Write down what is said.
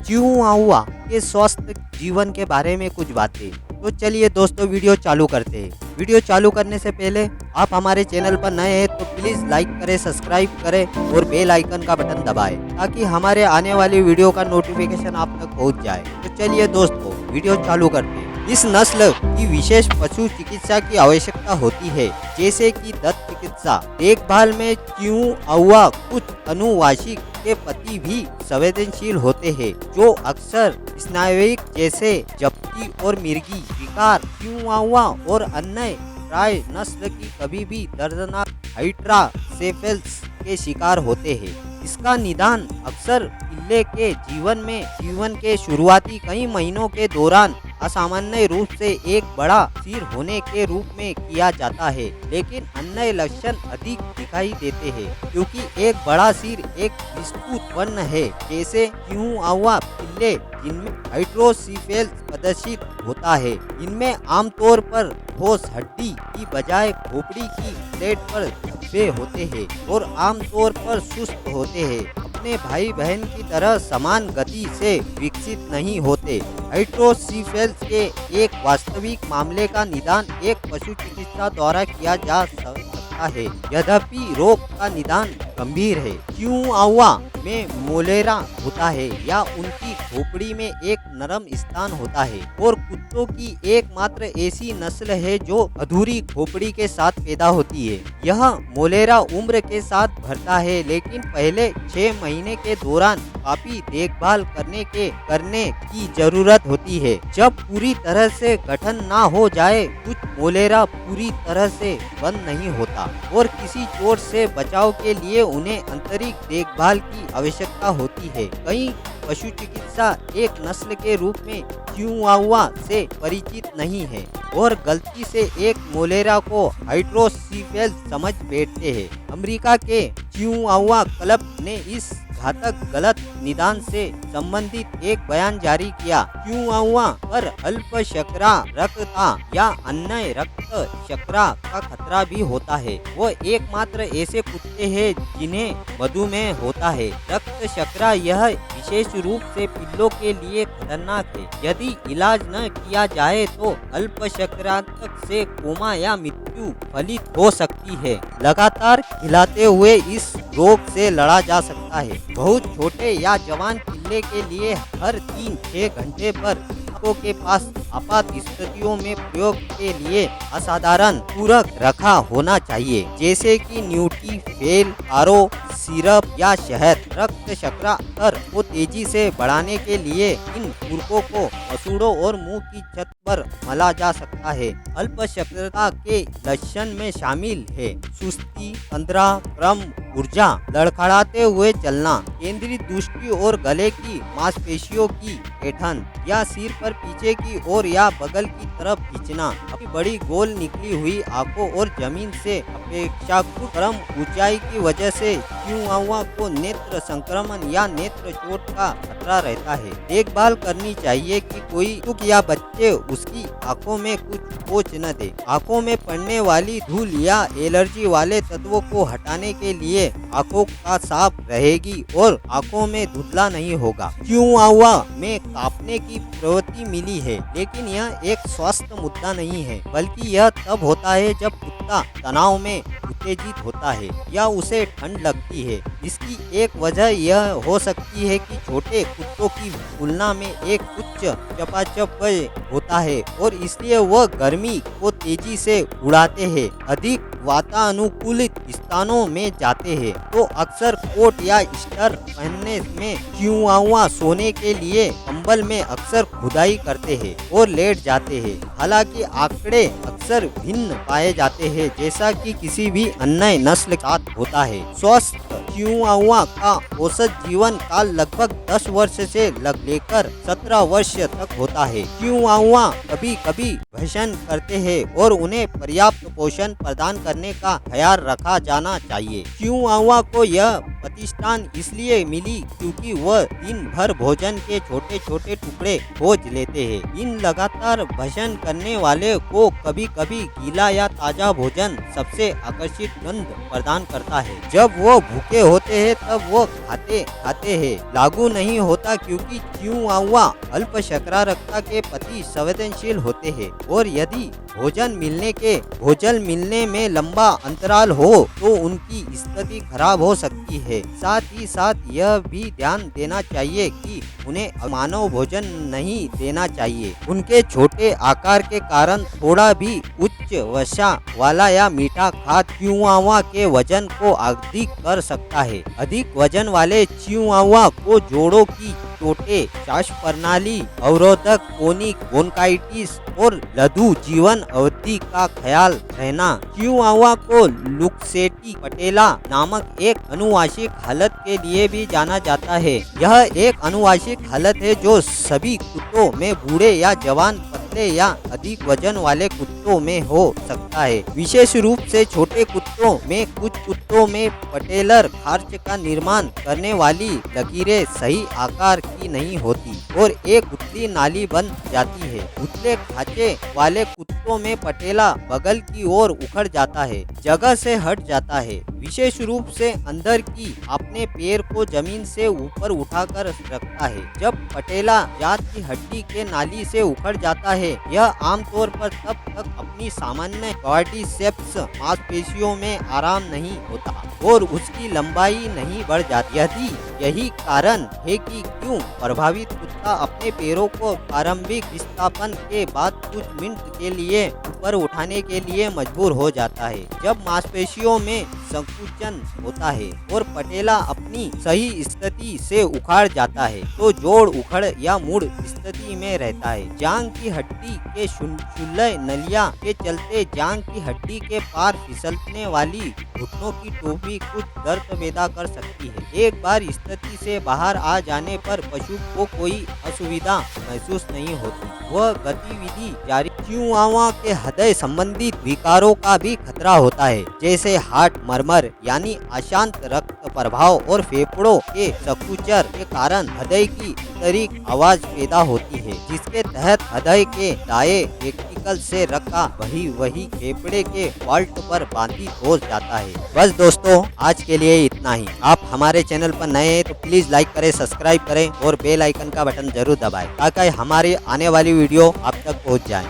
Chihuahua के स्वस्थ जीवन के बारे में कुछ बातें। तो चलिए दोस्तों वीडियो चालू करते हैं। वीडियो चालू करने से पहले आप हमारे चैनल पर नए हैं तो प्लीज़ लाइक करें, सब्सक्राइब करें और बेल आइकन का बटन दबाएं ताकि हमारे आने वाली वीडियो का नोटिफिकेशन आप तक पहुंच जाए। तो चलिए दोस्तों वीडियो चालू करते हैं। इस नस्ल की विशेष पशु चिकित्सा की आवश्यकता होती है, जैसे कि दंत चिकित्सा देखभाल में चिहुआहुआ कुछ अनुवांशिक के प्रति भी संवेदनशील होते हैं, जो अक्सर स्नायुविक जैसे जप्ती और मिर्गी विकार, चिहुआहुआ और अन्य प्राय नस्ल की कभी भी दर्दनाक हाइड्रोसेफेलस के शिकार होते हैं। इसका निदान अक्सर पिल्ले के जीवन के शुरुआती कई महीनों के दौरान असामान्य रूप से एक बड़ा सिर होने के रूप में किया जाता है, लेकिन अन्य लक्षण अधिक दिखाई देते हैं क्योंकि एक बड़ा सिर एक विस्तृत वर्ण है, जैसे चिहुआहुआ पिल्ले जिनमें हाइड्रोसेफेलस प्रदर्शित होता है। इनमें आमतौर पर ठोस हड्डी की बजाय खोपड़ी की प्लेट पर धब्बे होते हैं और आमतौर पर सुस्त होते हैं। अपने भाई बहन की तरह समान गति से विकसित नहीं होते। हाइड्रोसेफेलस के एक वास्तविक मामले का निदान एक पशु चिकित्सा द्वारा किया जा सकता है, यद्यपि रोग का निदान गंभीर है। चिहुआहुआ में मोलेरा होता है या उनकी खोपड़ी में एक नरम स्थान होता है और कुत्तों की एकमात्र ऐसी नस्ल है जो अधूरी खोपड़ी के साथ पैदा होती है। यह मोलेरा उम्र के साथ बढ़ता है, लेकिन पहले 6 महीने के दौरान काफी देखभाल करने की जरूरत होती है। जब पूरी तरह से गठन ना हो जाए, कुछ मोलेरा पूरी तरह से बंद नहीं होता और किसी चोट से बचाव के लिए उन्हें आंतरिक देखभाल की आवश्यकता होती है। कई पशु चिकित्सा एक नस्ल के रूप में चिहुआहुआ से परिचित नहीं है और गलती से एक मोलेरा को हाइड्रोसेफेलस समझ बैठते हैं। अमेरिका के चिहुआहुआ क्लब ने इस घातक गलत निदान से संबंधित एक बयान जारी किया। चिहुआहुआ पर अल्प शर्करा रक्तता या अन्य रक्त शर्करा का खतरा भी होता है। वो एकमात्र ऐसे कुत्ते हैं जिन्हें मधुमेह होता है। रक्त शर्करा यह विशेष रूप से पिल्लों के लिए खतरनाक है। यदि इलाज न किया जाए तो अल्प शर्करातक से कोमा या मृत्यु फलित हो सकती है। लगातार खिलाते हुए इस रोग से लड़ा जा सकता है। बहुत छोटे या जवान पिल्ले के लिए हर 3-6 घंटे पर कुत्तों के पास आपात स्थितियों में प्रयोग के लिए असाधारण पूरक रखा होना चाहिए, जैसे कि न्यूट्रीफेल, आरो, सिरप या शहद। रक्त शर्करा स्तर को तेजी से बढ़ाने के लिए इन पूरकों को मसूड़ों और मुंह की छत पर मला जा सकता है। अल्प शर्करा के लक्षण में शामिल है सुस्ती, तंद्रा, क्रम ऊर्जा, लड़खड़ाते हुए चलना, केंद्रित दृष्टि और गले की मांसपेशियों की ऐंठन या सिर पर पीछे की ओर या बगल की तरफ खींचना, अपनी बड़ी गोल निकली हुई आंखों और जमीन से अपेक्षाकृत कम ऊंचाई की वजह से चिहुआहुआ को नेत्र संक्रमण या नेत्र चोट का खतरा रहता है। देखभाल करनी चाहिए कि कोई कुत्ता या बच्चे उसकी आंखों में कुछ पोंछ न दे। आंखों में पड़ने वाली धूल या एलर्जी वाले तत्वों को हटाने के लिए आंखों का साफ रहेगी और आंखों में धुंधला नहीं होगा। चिहुआहुआ में कांपने की प्रवृत्ति मिली है, लेकिन यह एक स्वास्थ्य मुद्दा नहीं है, बल्कि यह तब होता है जब कुत्ता तनाव में उत्तेजित होता है या उसे ठंड लगती है। इसकी एक वजह यह हो सकती है कि छोटे कुत्तों की तुलना में एक उच्च चपाचप होता है और इसलिए वह गर्मी को तेजी से उड़ाते हैं। अधिक वातानुकूलित स्थानों में जाते हैं तो अक्सर कोट या स्टर पहनने में चिहुआहुआ सोने के लिए कंबल में अक्सर खुदाई करते हैं और लेट जाते हैं। हालांकि आंकड़े अक्सर भिन्न पाए जाते हैं, जैसा कि किसी भी अन्य नस्ल के साथ होता है। स्वस्थ चिहुआहुआ का औसत जीवन काल लगभग 10 वर्ष से लेकर 17 वर्ष तक होता है। चिहुआहुआ कभी कभी भक्षण करते हैं और उन्हें पर्याप्त पोषण प्रदान करने का ख्याल रखा जाना चाहिए। चिहुआहुआ को यह प्रतिष्ठान इसलिए मिली क्योंकि वह दिन भर भोजन के छोटे छोटे टुकड़े खोज लेते हैं। इन लगातार भक्षण करने वाले को कभी कभी गीला या ताजा भोजन सबसे आकर्षित गंध प्रदान करता है। जब वो भूखे भूखे होते हैं तब वो खाते खाते हैं। लागू नहीं होता क्योंकि चिहुआहुआ अल्प शर्करा के प्रति संवेदनशील होते हैं और यदि भोजन मिलने में लंबा अंतराल हो तो उनकी स्थिति खराब हो सकती है। साथ ही साथ यह भी ध्यान देना चाहिए कि उन्हें मानव भोजन नहीं देना चाहिए। उनके छोटे आकार के कारण थोड़ा भी उच्च वसा वाला या मीठा खाद्य चिहुआहुआ के वजन को अधिक कर सकता है। अधिक वजन वाले चिहुआहुआ को जोड़ों की चोटें, श्वास प्रणाली अवरोधक, क्रोनिक ब्रोंकाइटिस और लघु जीवन अवधि का ख्याल रहना। चिहुआहुआ को लुक्सेटी पटेला नामक एक अनुवांशिक हालत के लिए भी जाना जाता है। यह एक अनुवांशिक हालत है जो सभी कुत्तों में बूढ़े या जवान, पतले या अधिक वजन वाले कुत्तों में हो सकता है। विशेष रूप से छोटे कुत्तों में कुछ कुत्तों में पटेलर खार्च का निर्माण करने वाली लकीरें सही आकार की नहीं होती और एक उतली नाली बन जाती है। उतले खांचे वाले कुत्तों में पटेला बगल की ओर उखड़ जाता है, जगह से हट जाता है। विशेष रूप से अंदर की अपने पैर को जमीन से ऊपर उठाकर रखता है। जब पटेला जात की हड्डी के नाली से उखड़ जाता है, यह आमतौर पर तब तक अपनी सामान्य क्वाड्रिसेप्स मांसपेशियों में आराम नहीं होता और उसकी लंबाई नहीं बढ़ जाती। यही कारण है कि क्यों प्रभावित कुत्ता अपने पैरों को प्रारंभिक विस्थापन के बाद कुछ मिनट के लिए ऊपर उठाने के लिए मजबूर हो जाता है। जब मांसपेशियों में संकुचन होता है और पटेला अपनी सही स्थिति से उखाड़ जाता है तो जोड़ उखड़ या मुड़ स्थिति में रहता है। जांघ की हड्डी के शूलय नलिया के चलते जांघ की हड्डी के पार फिसलने वाली घुटनों की टोपी कुछ दर्द पैदा कर सकती है। एक बार स्थिति से बाहर आ जाने पर पशु को कोई असुविधा महसूस नहीं होती, वह गतिविधि जारी। चिहुआहुआ के हृदय संबंधित विकारों का भी खतरा होता है, जैसे हार्ट मरमर यानी अशांत रक्त प्रवाह और फेफड़ों के संकुचन के कारण हृदय की आंतरिक आवाज पैदा होती है, जिसके तहत हृदय के दाएं वेंट्रिकल से रक्त वही फेफड़े के वाल्व पर बाधित हो जाता है। बस दोस्तों, आज के लिए इतना ही। आप हमारे चैनल पर नए हैं तो प्लीज लाइक करें, सब्सक्राइब करें और बेल आइकन का बटन जरूर दबाएं ताकि हमारी आने वाली वीडियो आप तक पहुंच जाए।